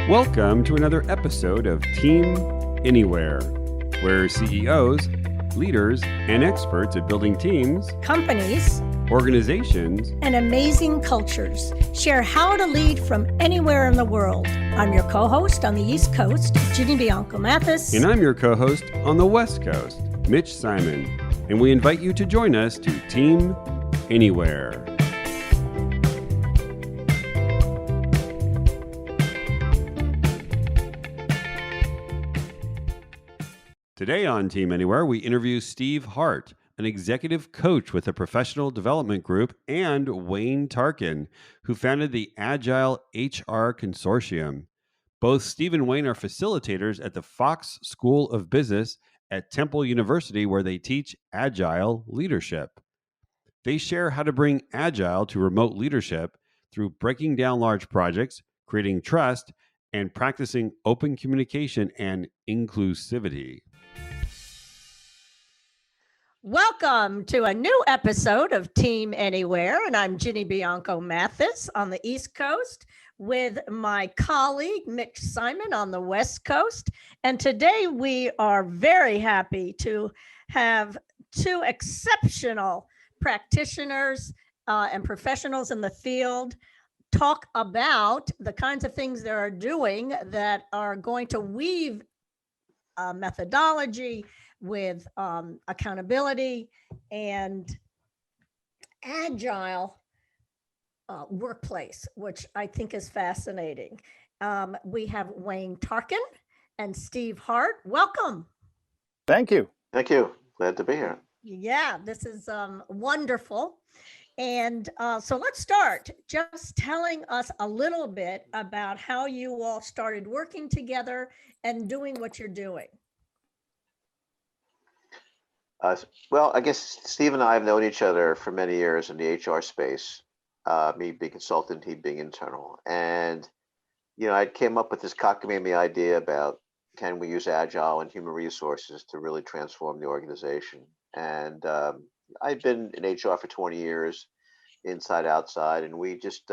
Welcome to another episode of Team Anywhere, where CEOs, leaders, and experts at building teams, companies, organizations, and amazing cultures share how to lead from anywhere in the world. I'm your co-host on the East Coast, Ginny Bianco Mathis. And I'm your co-host on the West Coast, Mitch Simon. And we invite you to join us to Team Anywhere. Today on Team Anywhere, we interview Steve Hart, an executive coach with a professional development group, and Wayne Tarken, who founded the Agile HR Consortium. Both Steve and Wayne are facilitators at the Fox School of Business at Temple University, where they teach Agile leadership. They share how to bring Agile to remote leadership through breaking down large projects, creating trust, and practicing open communication and inclusivity. Welcome to a new episode of Team Anywhere, and I'm Ginny Bianco Mathis on the East Coast with my colleague Mitch Simon on the West Coast. And today we are very happy to have two exceptional practitioners and professionals in the field talk about the kinds of things they are doing that are going to weave methodology with accountability and agile workplace, which I think is fascinating. We have Wayne Tarken and Steve Hart. Welcome. Thank you. Thank you. Glad to be here. Yeah, this is wonderful. And so let's start just telling us a little bit about how you all started working together and doing what you're doing. Well, I guess Steve and I have known each other for many years in the HR space, me being consultant, he being internal. And, I came up with this cockamamie idea about can we use Agile and human resources to really transform the organization. And I've been in HR for 20 years, inside, outside, and we just,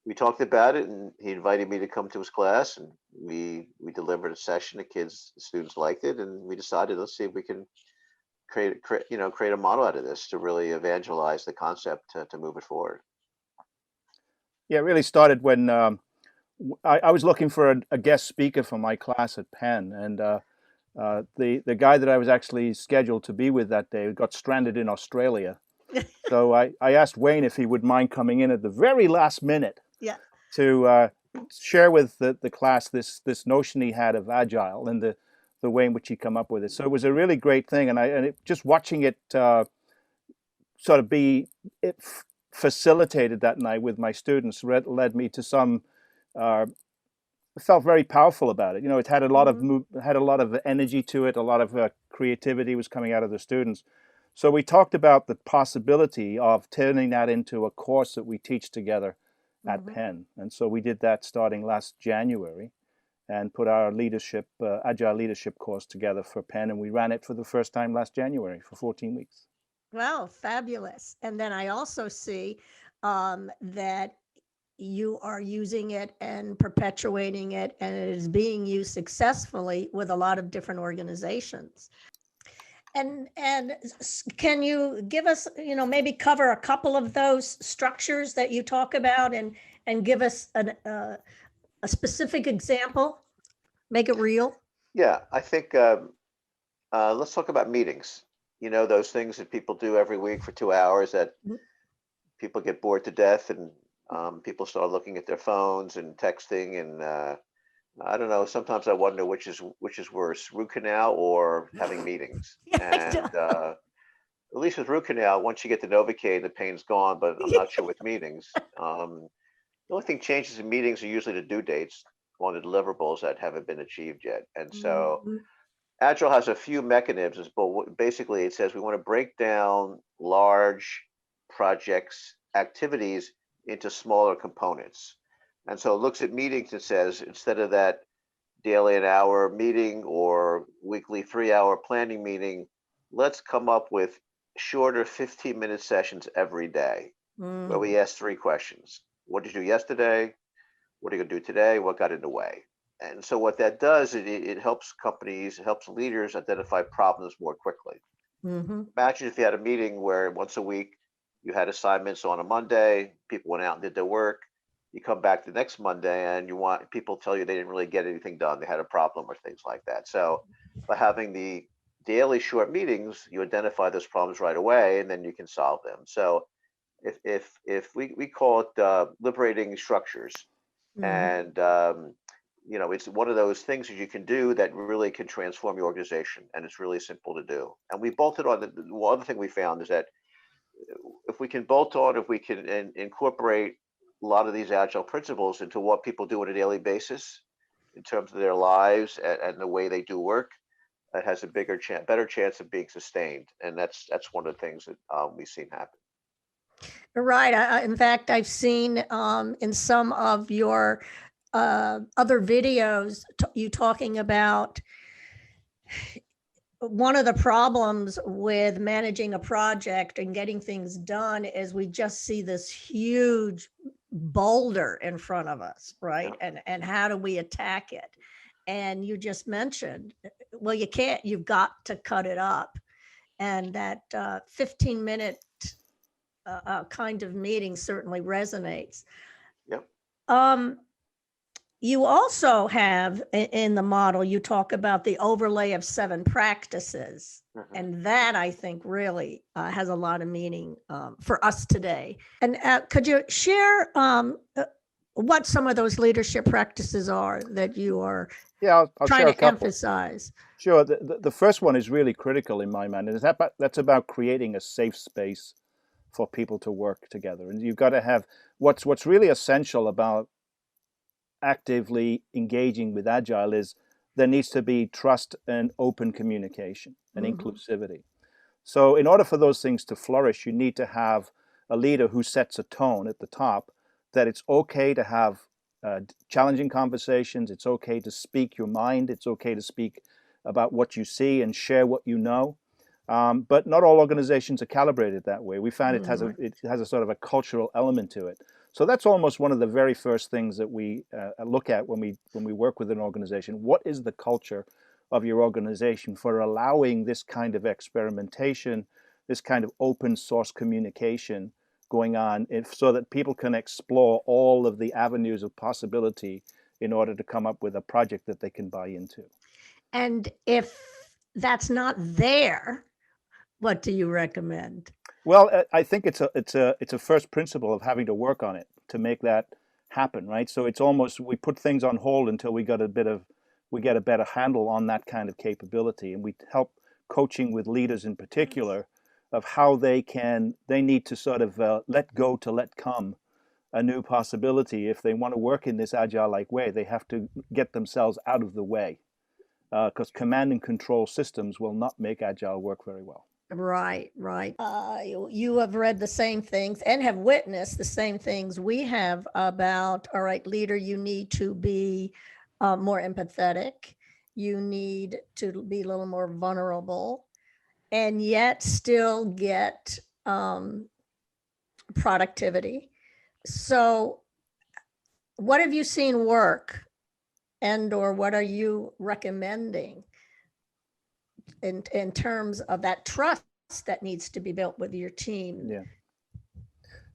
we talked about it, and he invited me to come to his class, and we delivered a session. The students liked it, and we decided, let's see if we can create a model out of this to really evangelize the concept to move it forward. Yeah, it really started when I was looking for a guest speaker for my class at Penn, and the guy that I was actually scheduled to be with that day got stranded in Australia. So I asked Wayne if he would mind coming in at the very last minute to share with the class this notion he had of Agile and the way in which he come up with it. So it was a really great thing, and just watching it sort of be facilitated that night with my students led me to some. I felt very powerful about it. It had a lot of energy to it. A lot of creativity was coming out of the students. So we talked about the possibility of turning that into a course that we teach together at Penn, and so we did that starting last January, and put our Agile leadership course together for Penn, and we ran it for the first time last January for 14 weeks. Wow, fabulous. And then I also see that you are using it and perpetuating it, and it is being used successfully with a lot of different organizations. And can you give us, maybe cover a couple of those structures that you talk about and give us a specific example, make it real? Yeah, I think let's talk about meetings. Those things that people do every week for 2 hours that people get bored to death, and people start looking at their phones and texting, and I don't know. Sometimes I wonder which is worse, root canal or having meetings. And at least with root canal, once you get the Novocaine, the pain's gone. But I'm not sure with meetings. The only thing changes in meetings are usually the due dates on the deliverables that haven't been achieved yet. And so Agile has a few mechanisms, but basically it says we want to break down large projects, activities into smaller components. And so it looks at meetings and says, instead of that daily an hour meeting or weekly 3-hour planning meeting, let's come up with shorter 15-minute sessions every day where we ask 3 questions. What did you do yesterday? What are you going to do today? What got in the way? And so what that does, it helps companies, it helps leaders identify problems more quickly. Mm-hmm. Imagine if you had a meeting where once a week you had assignments on a Monday, people went out and did their work. You come back the next Monday and people tell you they didn't really get anything done. They had a problem or things like that. So by having the daily short meetings, you identify those problems right away and then you can solve them. So if we call it liberating structures, Mm-hmm. and it's one of those things that you can do that really can transform your organization, and it's really simple to do. And we bolted on the one other thing we found is that if we can incorporate a lot of these agile principles into what people do on a daily basis in terms of their lives and the way they do work, it has a better chance of being sustained. And that's one of the things that we've seen happen. Right. In fact, I've seen in some of your other videos, you talking about one of the problems with managing a project and getting things done is we just see this huge boulder in front of us, right? Yeah. And how do we attack it? And you just mentioned, well, you can't, you've got to cut it up. And that 15-minute kind of meeting certainly resonates. Yep. You also have in the model, you talk about the overlay of 7 practices. Mhm. And that I think really has a lot of meaning for us today. And could you share what some of those leadership practices are that you are I'll trying share a to couple. emphasize? Sure. The first one is really critical in my mind. And that's about creating a safe space for people to work together. And you've got to have what's really essential about actively engaging with Agile is there needs to be trust and open communication and inclusivity. So in order for those things to flourish, you need to have a leader who sets a tone at the top that it's okay to have challenging conversations. It's okay to speak your mind. It's okay to speak about what you see and share what you know. But not all organizations are calibrated that way. We find it has a sort of a cultural element to it. So that's almost one of the very first things that we look at when we work with an organization. What is the culture of your organization for allowing this kind of experimentation, this kind of open source communication going on, so that people can explore all of the avenues of possibility in order to come up with a project that they can buy into? And if that's not there, what do you recommend? Well, I think it's a first principle of having to work on it to make that happen, right? So it's almost, we put things on hold until we get a better handle on that kind of capability, and we help coaching with leaders in particular of how they need to sort of let go to let come a new possibility. If they want to work in this Agile-like way, they have to get themselves out of the way, because command and control systems will not make Agile work very well. Right. You have read the same things and have witnessed the same things we have about, all right, leader, you need to be more empathetic. You need to be a little more vulnerable and yet still get productivity. So what have you seen work, and or what are you recommending in terms of that trust that needs to be built with your team?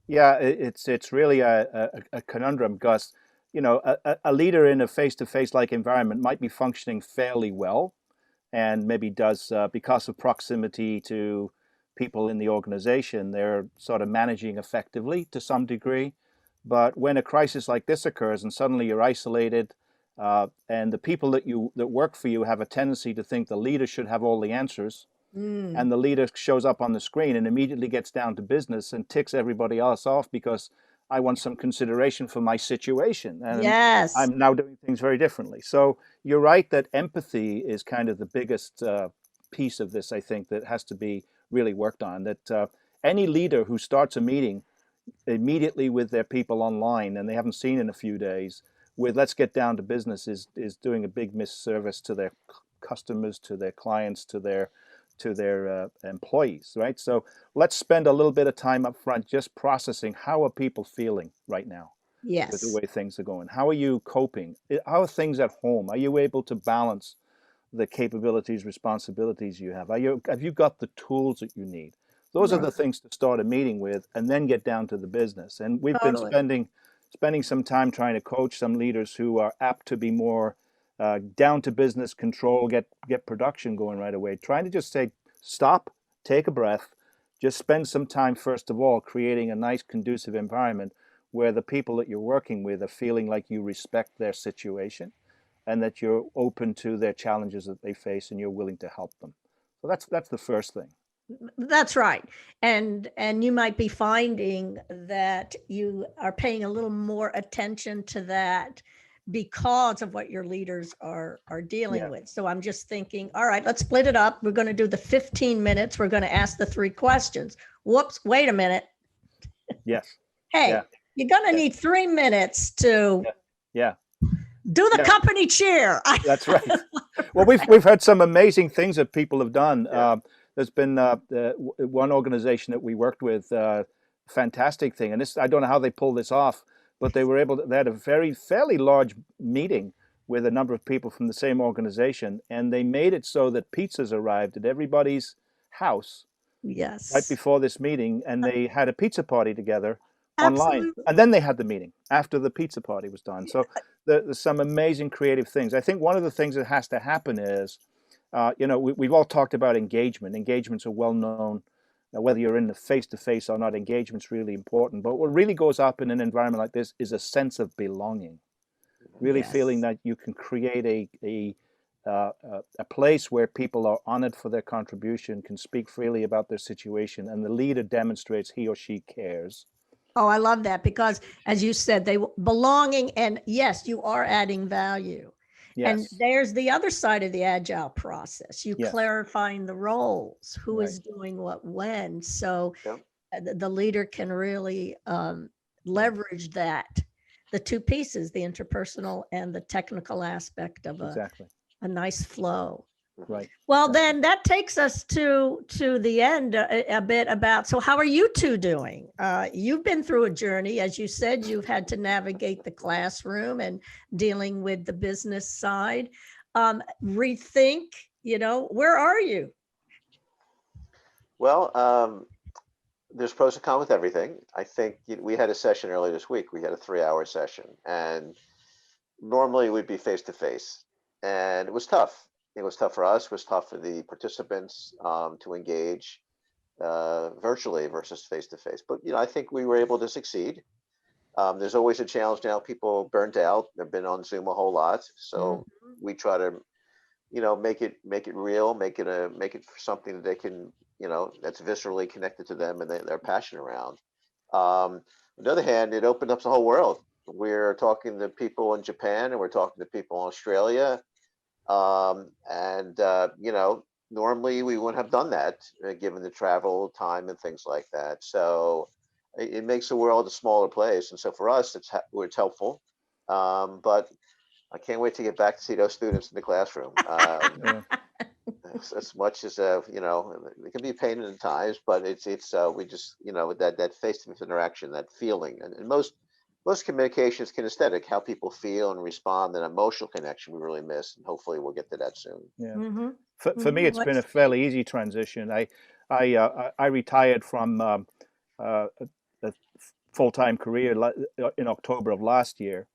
It's really a conundrum, because a leader in a face-to-face like environment might be functioning fairly well, and maybe does because of proximity to people in the organization, they're sort of managing effectively to some degree. But when a crisis like this occurs and suddenly you're isolated, and the people that work for you have a tendency to think the leader should have all the answers, and the leader shows up on the screen and immediately gets down to business and ticks everybody else off because I want some consideration for my situation, and Yes. I'm now doing things very differently. So you're right that empathy is kind of the biggest piece of this, I think, that has to be really worked on. That any leader who starts a meeting immediately with their people online and they haven't seen in a few days with let's get down to business is doing a big misservice to their customers, to their clients, to their employees, right? So let's spend a little bit of time up front just processing how are people feeling right now. with the Yes. way things are going? How are you coping? How are things at home? Are you able to balance the capabilities, responsibilities you have? Have you got the tools that you need? Those are Right. the things to start a meeting with, and then get down to the business. And we've been Totally. spending some time trying to coach some leaders who are apt to be more down to business control, get production going right away. Trying to just say, stop, take a breath, just spend some time first of all creating a nice conducive environment where the people that you're working with are feeling like you respect their situation and that you're open to their challenges that they face and you're willing to help them. So that's the first thing. That's right. And you might be finding that you are paying a little more attention to that because of what your leaders are dealing Yeah. with. So I'm just thinking, all right, let's split it up. We're going to do the 15 minutes. We're going to ask the 3 questions. Whoops, wait a minute. Yes. Hey, Yeah. you're going to Yeah. need 3 minutes to Yeah. do the Yeah. company cheer. That's right. Well, we've heard some amazing things that people have done. Yeah. There's been one organization that we worked with, fantastic thing, and this, I don't know how they pulled this off, but they were able to. They had a fairly large meeting with a number of people from the same organization, and they made it so that pizzas arrived at everybody's house right Yes, before this meeting, and they had a pizza party together online, absolutely. and then they had the meeting after the pizza party was done. So there's some amazing creative things. I think one of the things that has to happen is, we've all talked about engagement. Engagements are well known. Now, whether you're in the face-to-face or not, engagement's really important. But what really goes up in an environment like this is a sense of belonging. Really feeling Yes. that you can create a place where people are honored for their contribution, can speak freely about their situation, and the leader demonstrates he or she cares. Oh, I love that because, as you said, they belonging, and yes, you are adding value. And Yes. there's the other side of the agile process. You Yes. clarifying the roles, who Right. is doing what when. So Yeah. the leader can really leverage that, the 2 pieces, the interpersonal and the technical aspect of Exactly. a nice flow. Right. Well, Exactly. then that takes us to the end a bit about, so how are you 2 doing? You've been through a journey, as you said, you've had to navigate the classroom and dealing with the business side. Rethink, where are you? Well, there's pros and cons with everything. I think we had a session earlier this week. We had a 3-hour session, and normally we'd be face to face, and it was tough. It was tough for us. It was tough for the participants to engage virtually versus face to face. But I think we were able to succeed. There's always a challenge now. People burnt out. They've been on Zoom a whole lot, so we try to make it real, make it something that they can that's viscerally connected to them and they're passionate around. On the other hand, it opened up the whole world. We're talking to people in Japan and we're talking to people in Australia, and normally we wouldn't have done that given the travel time and things like that. So it makes the world a smaller place, and so for us it's helpful. But I can't wait to get back to see those students in the classroom. Yeah. As much as it can be a pain in times, but it's we just that face-to-face interaction, that feeling, and most communications kinesthetic, how people feel and respond, and emotional connection we really miss, and hopefully we'll get to that soon. Yeah. Mm-hmm. For me, it's been a fairly easy transition. I retired from a full-time career in October of last year,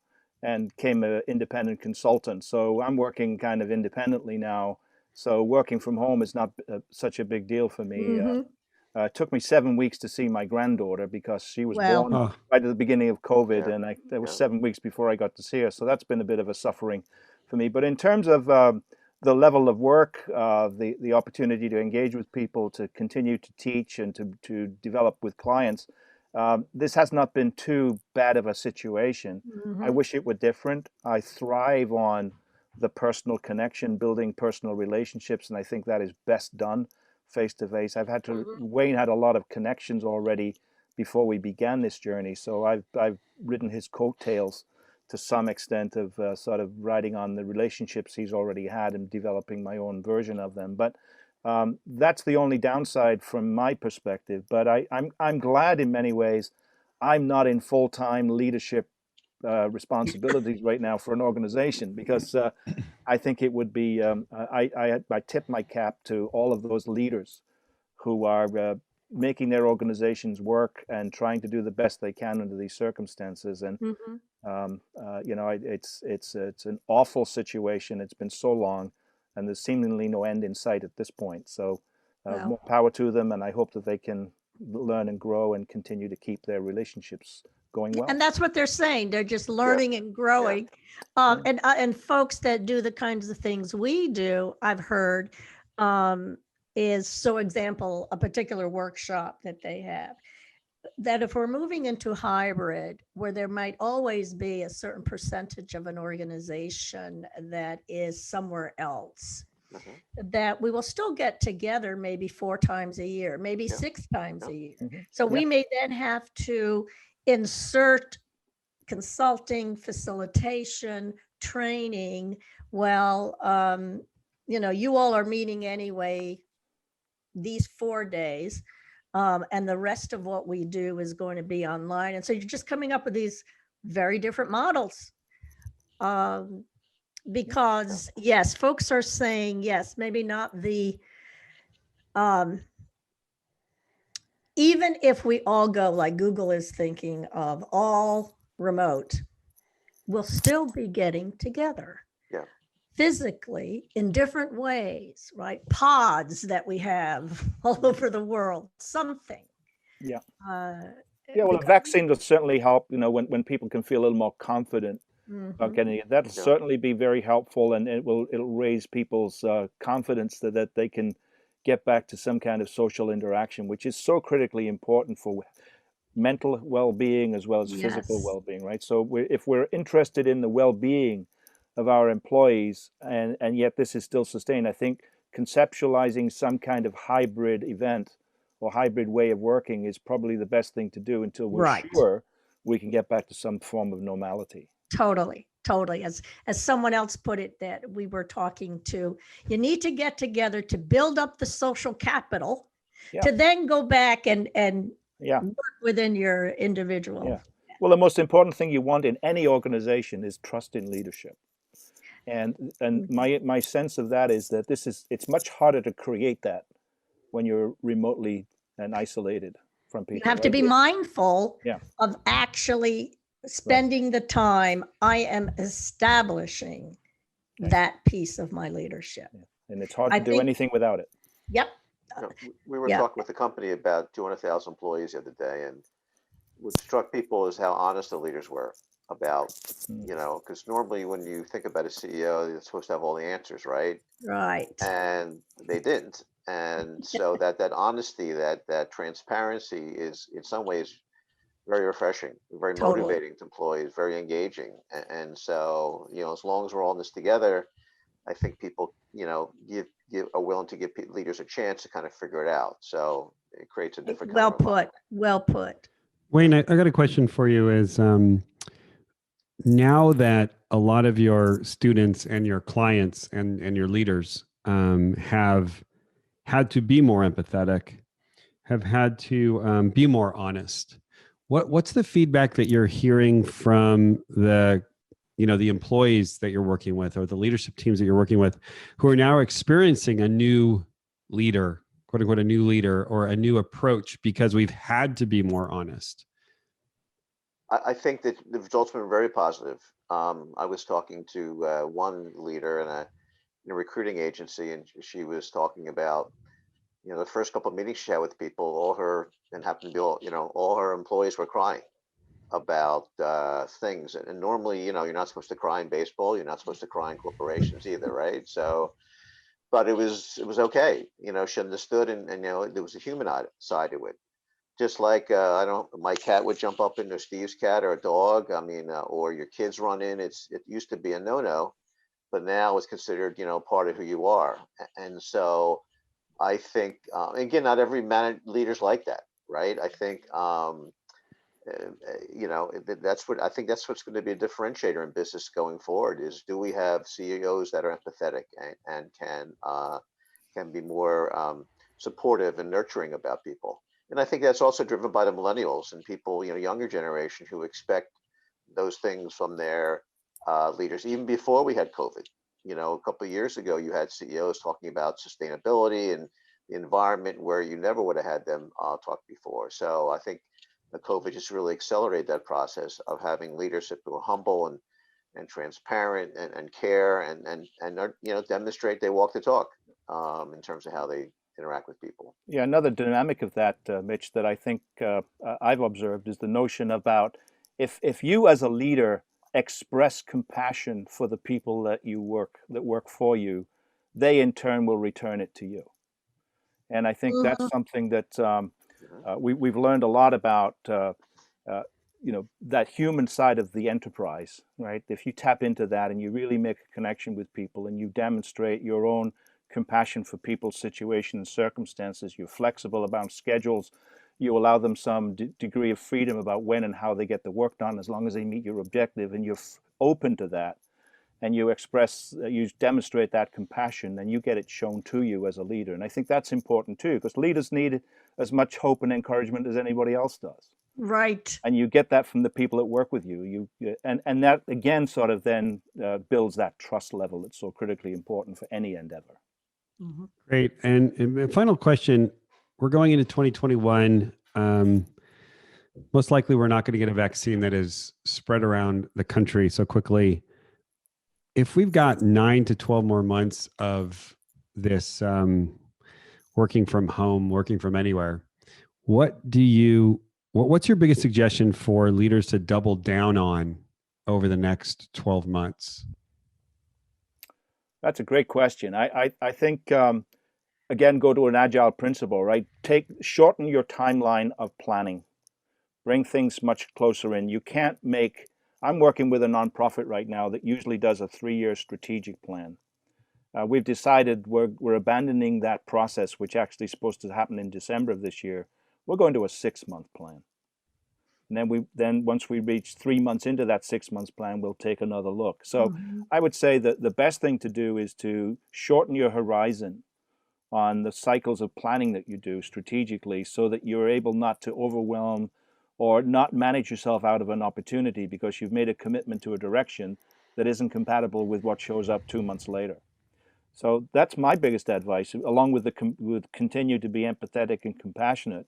and became an independent consultant. So I'm working kind of independently now. So working from home is not such a big deal for me. It took me 7 weeks to see my granddaughter because she was Wow. born Oh, right at the beginning of COVID, Yeah. and that was Yeah. 7 weeks before I got to see her. So that's been a bit of a suffering for me. But in terms of the level of work, the opportunity to engage with people, to continue to teach, and to develop with clients, this has not been too bad of a situation. I wish it were different. I thrive on the personal connection, building personal relationships, and I think that is best done face to face. Wayne had a lot of connections already before we began this journey, so I've ridden his coattails to some extent of sort of riding on the relationships he's already had and developing my own version of them. But that's the only downside from my perspective. But I'm glad in many ways I'm not in full-time leadership responsibilities right now for an organization, because I think it would be, I tip my cap to all of those leaders who are making their organizations work and trying to do the best they can under these circumstances. And it's an awful situation. It's been so long, and there's seemingly no end in sight at this point. So more power to them, and I hope that they can learn and grow and continue to keep their relationships going well. And that's what they're saying. They're just learning and growing. And folks that do the kinds of things we do, I've heard, is, so example, a particular workshop that they have, that if we're moving into hybrid, where there might always be a certain percentage of an organization that is somewhere else, that we will still get together maybe 4 times a year, maybe 6 times a year. So we may then have to insert consulting, facilitation, training. Well, you all are meeting anyway these 4 days, and the rest of what we do is going to be online. And so you're just coming up with these very different models. Because yes, folks are saying, yes, maybe not the, even if we all go, like Google is thinking of, all remote, we'll still be getting together physically in different ways, right? Pods that we have all over the world, something. Well, a vaccine will certainly help, when people can feel a little more confident about getting it. That'll certainly be very helpful, and it'll raise people's confidence that they can get back to some kind of social interaction, which is so critically important for mental well-being as well as physical well-being, right? So if we're interested in the well-being of our employees, and yet this is still sustained, I think conceptualizing some kind of hybrid event or hybrid way of working is probably the best thing to do until we're sure we can get back to some form of normality. Totally. As someone else put it that we were talking to, you need to get together to build up the social capital to then go back and work within your individual. Well, the most important thing you want in any organization is trust in leadership. And my sense of that is that it's much harder to create that when you're remotely and isolated from people. You have to be mindful of actually spending the time. I am establishing that piece of my leadership. And it's hard to do anything without it. We were talking with the company about 200,000 employees the other day, and what struck people is how honest the leaders were about, because normally when you think about a CEO, you're supposed to have all the answers, right? And they didn't. And so that honesty, that transparency is in some ways very refreshing, very motivating to employees, very engaging. And so, as long as we're all in this together, I think people, are willing to give leaders a chance to kind of figure it out. So it creates a different kind of well put. Wayne, I got a question for you. Is now that a lot of your students and your clients and your leaders have had to be more empathetic, have had to be more honest, what's the feedback that you're hearing from the employees that you're working with, or the leadership teams that you're working with, who are now experiencing a new leader, quote unquote, a new leader or a new approach because we've had to be more honest? I think that the results have been very positive. I was talking to one leader in a recruiting agency, and she was talking about, the first couple of meetings she had with people, all her employees were crying about things. And normally, you're not supposed to cry in baseball. You're not supposed to cry in corporations either, right? So, but it was okay. She understood, and there was a human side to it. Just like my cat would jump up into Steve's cat or a dog. Or your kids run in. It used to be a no-no, but now it's considered part of who you are. And so I think again, not every leader's like that, right? I think that's what's going to be a differentiator in business going forward. Is, do we have CEOs that are empathetic and can be more supportive and nurturing about people? And I think that's also driven by the millennials and people, younger generation, who expect those things from their leaders, even before we had COVID. You know, a couple of years ago, you had CEOs talking about sustainability and the environment where you never would have had them talk before. So I think the COVID just really accelerated that process of having leadership who are humble and transparent and care and you know, demonstrate they walk the talk in terms of how they interact with people. Yeah, another dynamic of that, Mitch, that I think I've observed is the notion about if you as a leader express compassion for the people that work for you, they in turn will return it to you. And I think that's something that we've learned a lot about. You know, that human side of the enterprise, right? If you tap into that and you really make a connection with people and you demonstrate your own compassion for people's situation and circumstances, you're flexible about schedules, you allow them some degree of freedom about when and how they get the work done, as long as they meet your objective, and you're open to that, and you demonstrate that compassion, then you get it shown to you as a leader. And I think that's important too, because leaders need as much hope and encouragement as anybody else does. Right. And you get that from the people that work with you. And that again sort of then builds that trust level that's so critically important for any endeavor. Mm-hmm. Great. And final question, we're going into 2021. Most likely we're not going to get a vaccine that is spread around the country so quickly. If we've got 9 to 12 more months of this working from home, working from anywhere, what's your biggest suggestion for leaders to double down on over the next 12 months? That's a great question. I think, again, go to an agile principle, right? Shorten your timeline of planning. Bring things much closer in. I'm working with a nonprofit right now that usually does a 3-year strategic plan. We've decided we're abandoning that process, which actually is supposed to happen in December of this year. We're going to a 6-month plan. And then once we reach 3 months into that 6-month plan, we'll take another look. So I would say that the best thing to do is to shorten your horizon on the cycles of planning that you do strategically, so that you're able not to overwhelm or not manage yourself out of an opportunity because you've made a commitment to a direction that isn't compatible with what shows up 2 months later. So that's my biggest advice, along with continue to be empathetic and compassionate,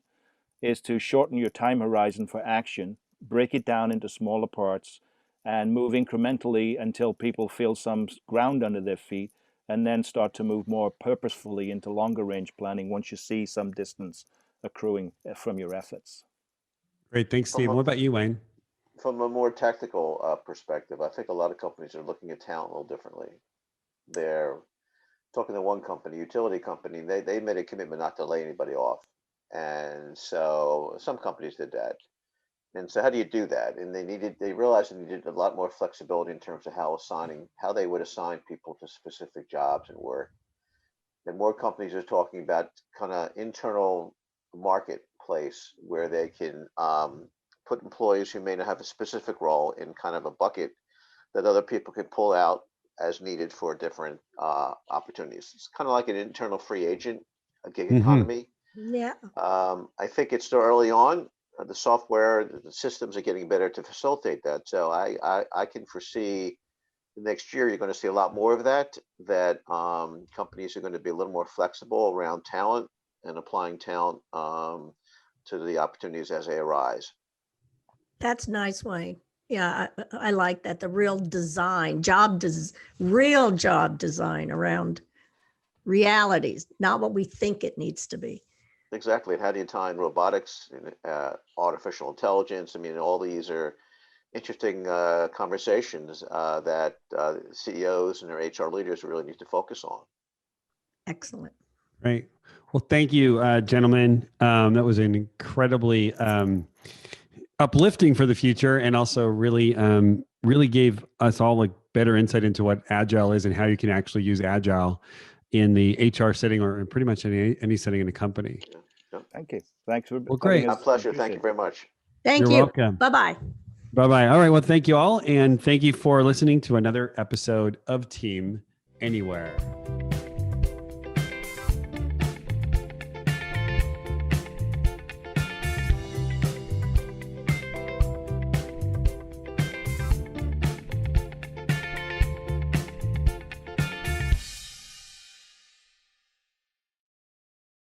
is to shorten your time horizon for action, break it down into smaller parts, and move incrementally until people feel some ground under their feet, and then start to move more purposefully into longer range planning once you see some distance accruing from your efforts. Great. Thanks, Steve. What about you, Wayne? From a more technical perspective, I think a lot of companies are looking at talent a little differently. They're talking to one company, utility company, they made a commitment not to lay anybody off. And so some companies did that. And so how do you do that? And they realized they needed a lot more flexibility in terms of how they would assign people to specific jobs and work. And more companies are talking about kind of internal marketplace where they can put employees who may not have a specific role in kind of a bucket that other people can pull out as needed for different opportunities. It's kind of like an internal free agent, a gig economy. Yeah. I think it's still early on. The software, the systems are getting better to facilitate that. So I can foresee next year you're going to see a lot more of that companies are going to be a little more flexible around talent and applying talent to the opportunities as they arise. That's nice, Wayne. Yeah, I like that. The real design, real job design around realities, not what we think it needs to be. Exactly. And how do you tie in robotics and artificial intelligence? I mean, all these are interesting conversations that CEOs and their HR leaders really need to focus on. Excellent. Right. Well, thank you, gentlemen. That was an incredibly uplifting for the future, and also really gave us all like better insight into what Agile is and how you can actually use Agile in the HR setting or in pretty much any setting in a company. Yeah. Thank you. Thanks for great. My pleasure. Thank you very much. Thank You're you. welcome. Bye-bye. Bye-bye. All right. Well, thank you all. And thank you for listening to another episode of Team Anywhere.